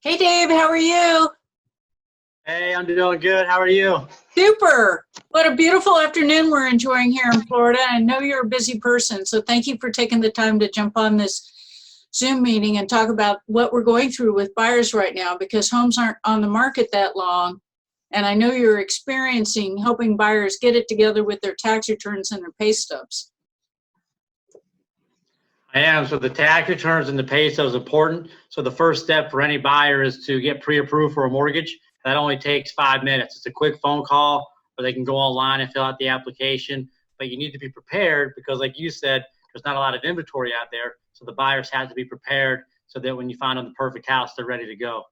Hey Dave, how are you? Hey, I'm doing good. How are you? Super. What a beautiful afternoon we're enjoying here in Florida. I know you're a busy person, so thank you for taking the time to jump on this Zoom meeting and talk about what we're going through with buyers right now, because homes aren't on the market that long. And I know you're experiencing helping buyers get it together with their tax returns and their pay stubs. I am. So the tax returns and the pay stub is important. So the first step for any buyer is to get pre-approved for a mortgage. That only takes 5 minutes. It's a quick phone call, or they can go online and fill out the application. But you need to be prepared because, like you said, there's not a lot of inventory out there. So the buyers have to be prepared so that when you find them the perfect house, they're ready to go.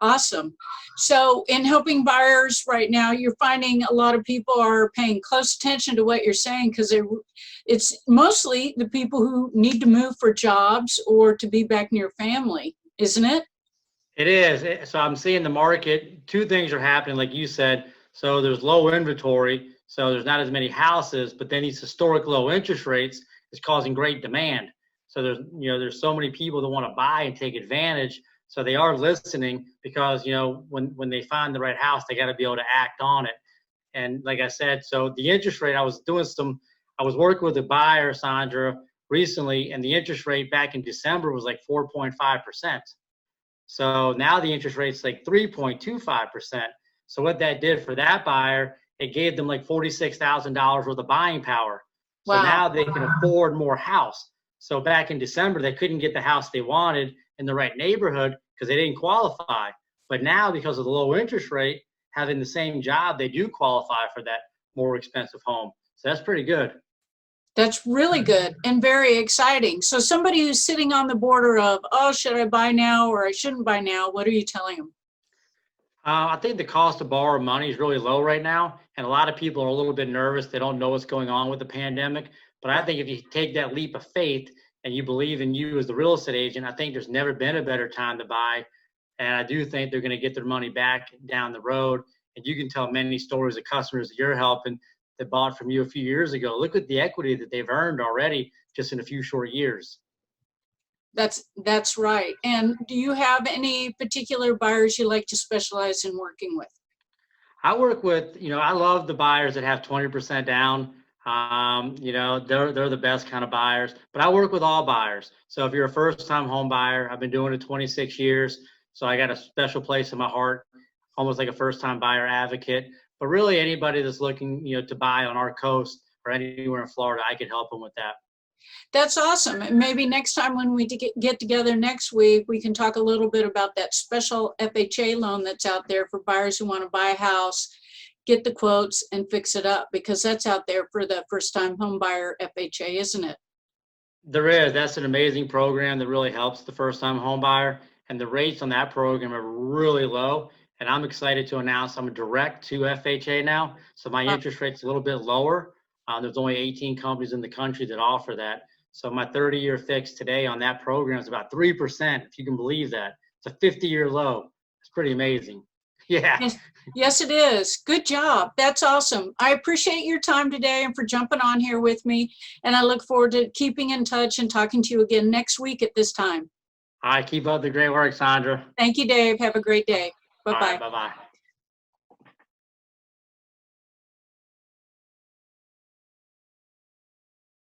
Awesome. So in helping buyers right now, you're finding a lot of people are paying close attention to what you're saying, because it's mostly the people who need to move for jobs or to be back near family, isn't it? It is. So I'm seeing the market. Two things are happening, like you said. So there's low inventory, so there's not as many houses, but then these historic low interest rates is causing great demand. So there's so many people that want to buy and take advantage. So they are listening because, when they find the right house, they got to be able to act on it. And like I said, so the interest rate, I was working with a buyer, Sandra, recently, and the interest rate back in December was like 4.5%. So now the interest rate's like 3.25%. So what that did for that buyer, it gave them like $46,000 worth of buying power. So Wow. now they can afford more house. So back in December, they couldn't get the house they wanted in the right neighborhood because they didn't qualify. But now, because of the low interest rate, having the same job, they do qualify for that more expensive home. So that's pretty good. That's really good and very exciting. So somebody who's sitting on the border of, oh, should I buy now or I shouldn't buy now? What are you telling them? I think the cost to borrow money is really low right now, and a lot of people are a little bit nervous. They don't know what's going on with the pandemic. But I think if you take that leap of faith and you believe in you as the real estate agent, I think there's never been a better time to buy. And I do think they're going to get their money back down the road. And you can tell many stories of customers that you're helping that bought from you a few years ago. Look at the equity that they've earned already just in a few short years. That's right. And do you have any particular buyers you like to specialize in working with? I work with, I love the buyers that have 20% down. They're the best kind of buyers, but I work with all buyers. So if you're a first time home buyer, I've been doing it 26 years. So I got a special place in my heart, almost like a first time buyer advocate. But really anybody that's looking, to buy on our coast or anywhere in Florida, I could help them with that. That's awesome. And maybe next time when we get together next week, we can talk a little bit about that special FHA loan that's out there for buyers who want to buy a house, get the quotes and fix it up, because that's out there for the first time home buyer FHA, isn't it? There is. That's an amazing program that really helps the first time home buyer. And the rates on that program are really low. And I'm excited to announce I'm a direct to FHA now. So my interest rate's a little bit lower. There's only 18 companies in the country that offer that. So my 30-year fix today on that program is about 3%, if you can believe that. It's a 50-year low. It's pretty amazing. Yeah. Yes, it is. Good job. That's awesome. I appreciate your time today and for jumping on here with me. And I look forward to keeping in touch and talking to you again next week at this time. All right. Keep up the great work, Sandra. Thank you, Dave. Have a great day. Bye-bye. Bye-bye.